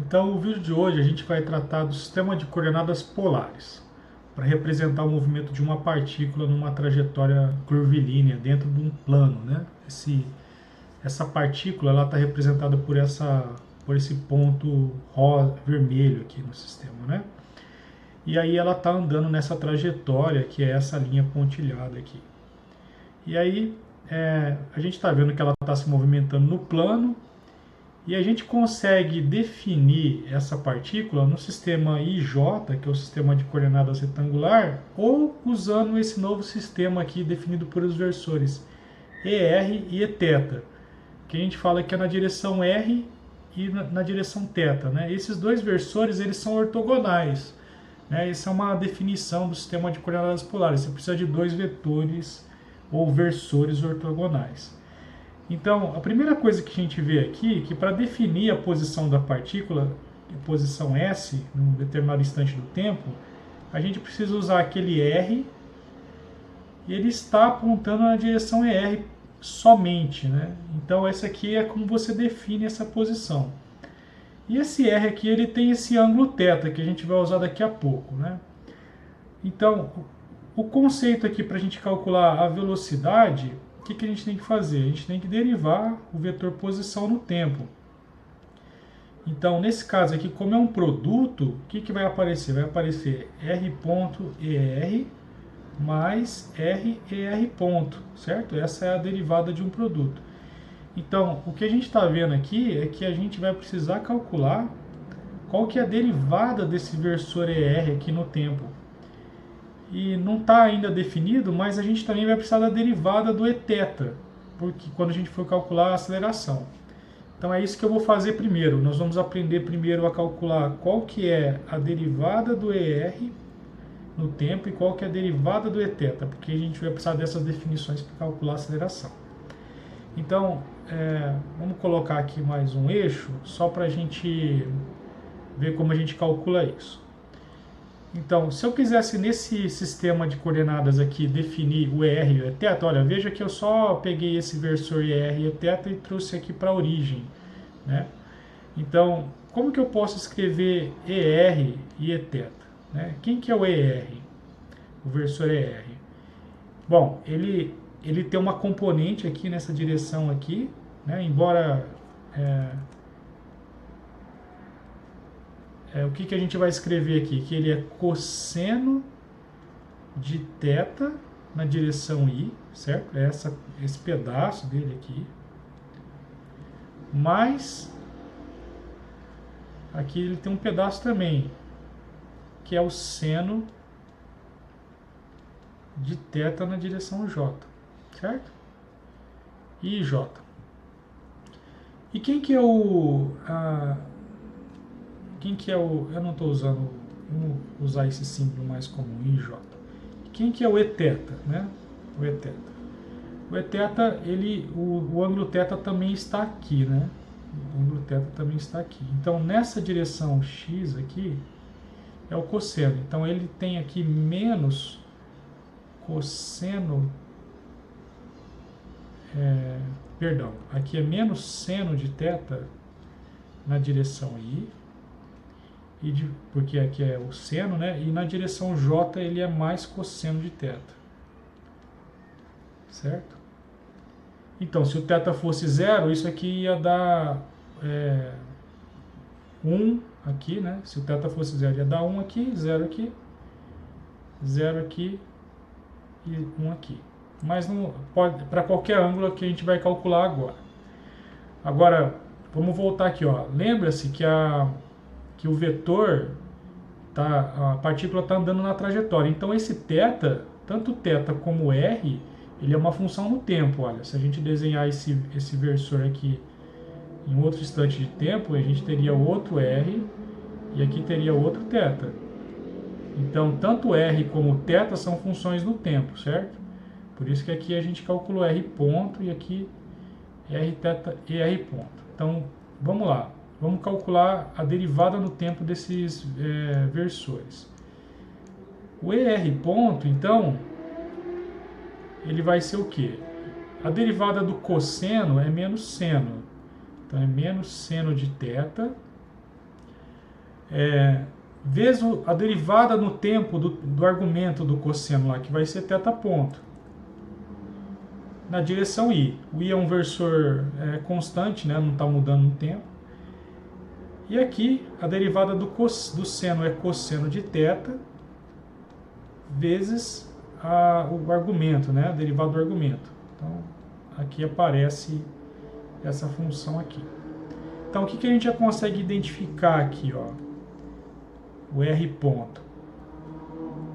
Então, o vídeo de hoje a gente vai tratar do sistema de coordenadas polares, para representar o movimento de uma partícula numa trajetória curvilínea dentro de um plano, né? Essa partícula ela está representada por esse ponto vermelho aqui no sistema, né? E aí ela está andando nessa trajetória que é essa linha pontilhada aqui. E aí a gente está vendo que ela está se movimentando no plano. E a gente consegue definir essa partícula no sistema IJ, que é o sistema de coordenadas retangular, ou usando esse novo sistema aqui definido por os versores ER e Eθ, que a gente fala que é na direção R e na direção θ, né? Esses dois versores eles são ortogonais, né? Essa é uma definição do sistema de coordenadas polares. Você precisa de dois vetores ou versores ortogonais. Então, a primeira coisa que a gente vê aqui é que para definir a posição da partícula, a posição S, em um determinado instante do tempo, a gente precisa usar aquele R e ele está apontando na direção ER somente, né? Então, essa aqui é como você define essa posição. E esse R aqui, ele tem esse ângulo θ, que a gente vai usar daqui a pouco, né? Então, o conceito aqui para a gente calcular a velocidade, o que a gente tem que fazer? A gente tem que derivar o vetor posição no tempo. Então, nesse caso aqui, como é um produto, o que vai aparecer? Vai aparecer R.ER mais RER, certo? Essa é a derivada de um produto. Então, o que a gente está vendo aqui é que a gente vai precisar calcular qual que é a derivada desse versor ER aqui no tempo. E não está ainda definido, mas a gente também vai precisar da derivada do Eθ, porque quando a gente for calcular a aceleração. Então é isso que eu vou fazer primeiro. Nós vamos aprender primeiro a calcular qual que é a derivada do ER no tempo e qual que é a derivada do Eθ, porque a gente vai precisar dessas definições para calcular a aceleração. Então, vamos colocar aqui mais um eixo, só para a gente ver como a gente calcula isso. Então, se eu quisesse nesse sistema de coordenadas aqui definir o ER e o Eθ, olha, veja que eu só peguei esse versor ER e Eθ e trouxe aqui para a origem, né? Então, como que eu posso escrever ER e Eθ, né? Quem que é o ER? O versor ER. Bom, ele tem uma componente aqui nessa direção aqui, né? Embora o que a gente vai escrever aqui? Que ele é cosseno de θ na direção I, certo? É esse pedaço dele aqui. Mas aqui ele tem um pedaço também, que é o seno de θ na direção J, certo? I e J. E quem que é o... eu não estou usando, vamos usar esse símbolo mais comum, IJ. Quem que é o Eθ, né? O Eθ. O Eθ, o ângulo θ também está aqui, né? O ângulo θ também está aqui. Então, nessa direção x aqui, é o cosseno. Então, ele tem aqui menos cosseno, aqui é menos seno de θ na direção I, porque aqui é o seno, né? E na direção J ele é mais cosseno de θ. Certo? Então, se o θ fosse 0, isso aqui ia dar 1 aqui, né? Se o θ fosse 0, ia dar 1 aqui, 0 aqui, 0 aqui e 1 aqui. Mas não pode para qualquer ângulo que a gente vai calcular agora. Agora, vamos voltar aqui, ó. Lembra-se que o vetor, a partícula está andando na trajetória. Então, esse θ, tanto θ como R, ele é uma função no tempo. Olha, se a gente desenhar esse versor aqui em outro instante de tempo, a gente teria outro R e aqui teria outro θ. Então, tanto R como θ são funções no tempo, certo? Por isso que aqui a gente calculou R ponto e aqui R θ e R ponto. Então, vamos lá. Vamos calcular a derivada no tempo desses versores. O ER ponto, então, ele vai ser o quê? A derivada do cosseno é menos seno. Então, é menos seno de θ vezes a derivada no tempo do argumento do cosseno lá, que vai ser θ ponto, na direção I. O I é um versor constante, né? Não está mudando no tempo. E aqui a derivada do seno é cosseno de θ vezes o argumento, né? A derivada do argumento. Então, aqui aparece essa função aqui. Então, o que a gente já consegue identificar aqui, ó? O R ponto.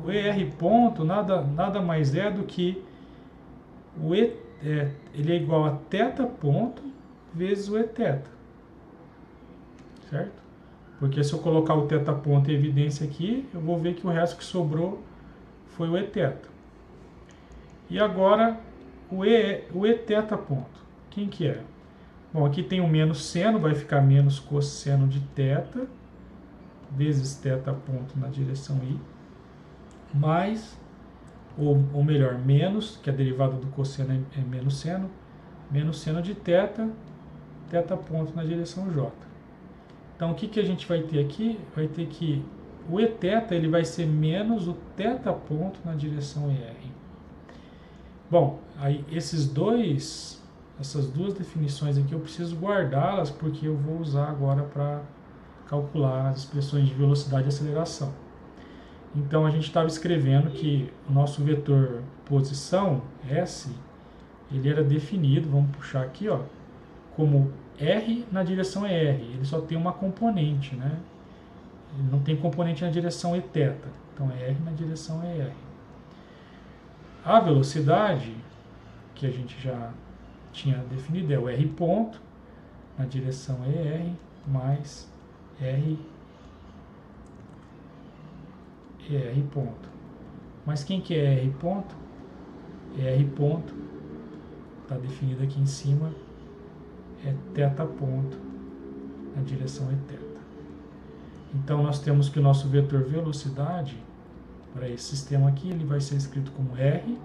O ER ponto nada mais é do que ele é igual a θ ponto vezes o Eθ. Certo? Porque se eu colocar o θ ponto em evidência aqui, eu vou ver que o resto que sobrou foi o Eθ. E agora o Eθ ponto. Quem que é? Bom, aqui tem o menos seno, vai ficar menos cosseno de θ vezes θ ponto na direção I, mais, ou melhor, menos, que a derivada do cosseno é menos seno de θ ponto na direção J. Então, o que a gente vai ter aqui? Vai ter que o Eθ ele vai ser menos o θ ponto na direção ER. Bom, aí essas duas definições aqui eu preciso guardá-las porque eu vou usar agora para calcular as expressões de velocidade e aceleração. Então, a gente estava escrevendo que o nosso vetor posição, S, ele era definido, vamos puxar aqui, ó, como R na direção ER. Ele só tem uma componente, né? Ele não tem componente na direção Eθ. Então, é R na direção ER. A velocidade, que a gente já tinha definido, é o R ponto na direção ER mais R ponto. Mas quem que é R ponto? R ponto, está definido aqui em cima, é θ ponto na direção Eθ. Então, nós temos que o nosso vetor velocidade, para esse sistema aqui, ele vai ser escrito como R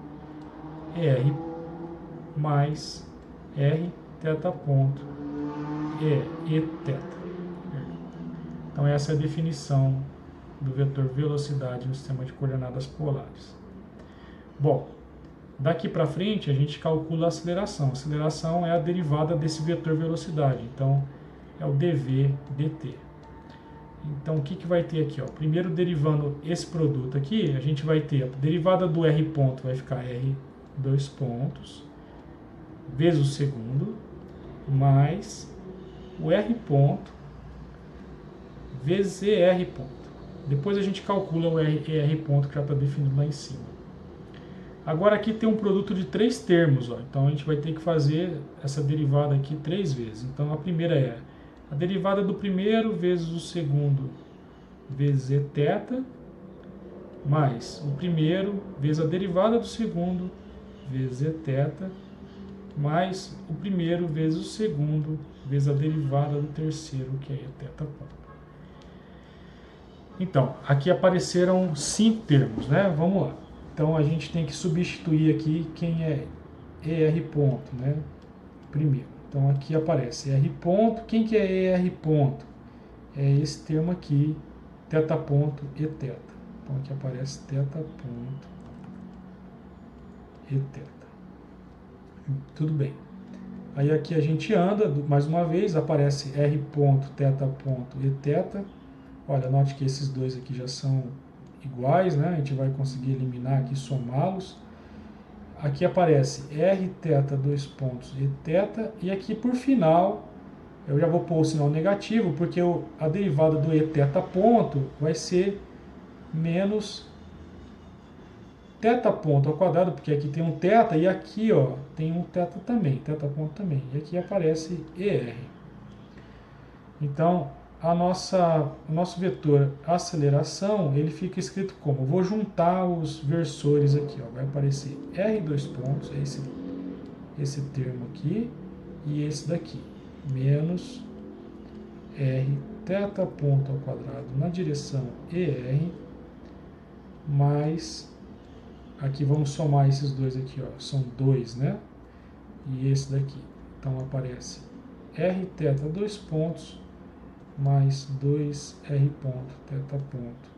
mais R θ ponto Eθ. Então, essa é a definição do vetor velocidade no sistema de coordenadas polares. Bom, daqui para frente a gente calcula a aceleração. A aceleração é a derivada desse vetor velocidade, então é o dv dt. Então o que vai ter aqui? Ó? Primeiro, derivando esse produto aqui, a gente vai ter a derivada do R ponto, vai ficar R dois pontos, vezes o segundo, mais o R ponto, vezes ER ponto. Depois a gente calcula o ER ponto que já está definido lá em cima. Agora aqui tem um produto de três termos, ó. Então a gente vai ter que fazer essa derivada aqui três vezes. Então a primeira é a derivada do primeiro vezes o segundo vezes Eθ, mais o primeiro vezes a derivada do segundo vezes Eθ, mais o primeiro vezes o segundo vezes a derivada do terceiro, que é Eθ ponto. Então, aqui apareceram 5 termos, né? Vamos lá. Então, a gente tem que substituir aqui quem é ER ponto, né? Primeiro. Então, aqui aparece ER ponto. Quem que é ER ponto? É esse termo aqui, θ ponto Eθ. Então, aqui aparece θ ponto Eθ. Tudo bem. Aí, aqui a gente anda, mais uma vez, aparece R ponto, θ ponto Eθ. Olha, note que esses dois aqui já são iguais, né? A gente vai conseguir eliminar aqui, somá-los. Aqui aparece Rθ dois pontos Eθ, e aqui por final, eu já vou pôr o sinal negativo, porque a derivada do Eθ ponto vai ser menos θ ponto ao quadrado, porque aqui tem um θ, e aqui ó, tem um θ também, θ ponto também. E aqui aparece ER. Então, o nosso vetor aceleração, ele fica escrito como? Eu vou juntar os versores aqui, ó, vai aparecer R dois pontos, é esse termo aqui, e esse daqui, menos R θ ponto ao quadrado na direção ER, mais, aqui vamos somar esses dois aqui, ó, são 2, né? E esse daqui, então aparece Rθ dois pontos, mais 2r ponto, θ ponto,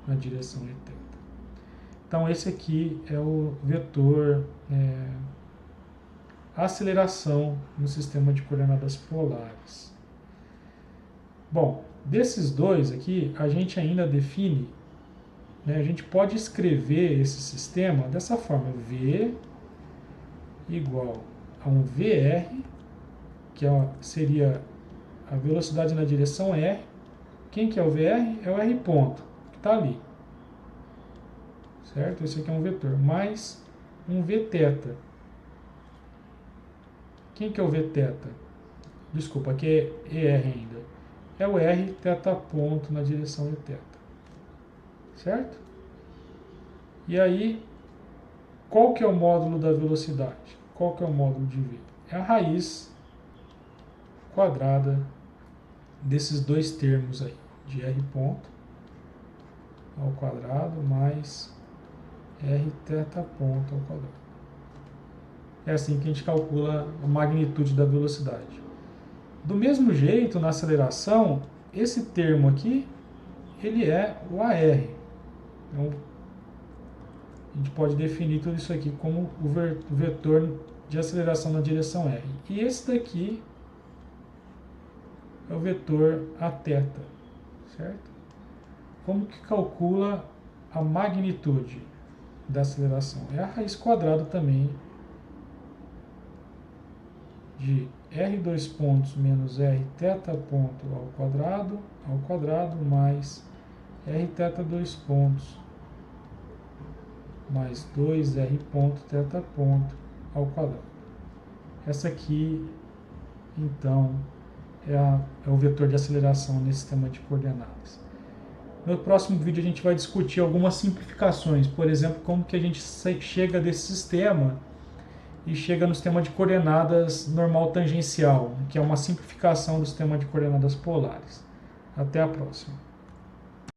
na direção de θ. Então, esse aqui é o vetor aceleração no sistema de coordenadas polares. Bom, desses dois aqui, a gente ainda define, né, a gente pode escrever esse sistema dessa forma: V igual a um VR, que seria a velocidade na direção R. Quem que é o VR? É o R ponto, que está ali. Certo? Esse aqui é um vetor. Mais um Vθ. Quem que é o Vθ? Desculpa, aqui é ER ainda. É o R θ ponto na direção de θ. Certo? E aí, qual que é o módulo da velocidade? Qual que é o módulo de V? É a raiz quadrada desses dois termos aí, de R ponto ao quadrado mais R θ ponto ao quadrado. É assim que a gente calcula a magnitude da velocidade. Do mesmo jeito, na aceleração, esse termo aqui, ele é o AR. Então, a gente pode definir tudo isso aqui como o vetor de aceleração na direção R. E esse daqui é o vetor Aθ, certo? Como que calcula a magnitude da aceleração? É a raiz quadrada também de R2 pontos menos Rθ ponto ao quadrado, mais Rθ 2 pontos mais 2R ponto θ ponto ao quadrado. Essa aqui, então, é o vetor de aceleração nesse sistema de coordenadas. No próximo vídeo a gente vai discutir algumas simplificações, por exemplo, como que a gente chega desse sistema e chega no sistema de coordenadas normal tangencial, que é uma simplificação do sistema de coordenadas polares. Até a próxima.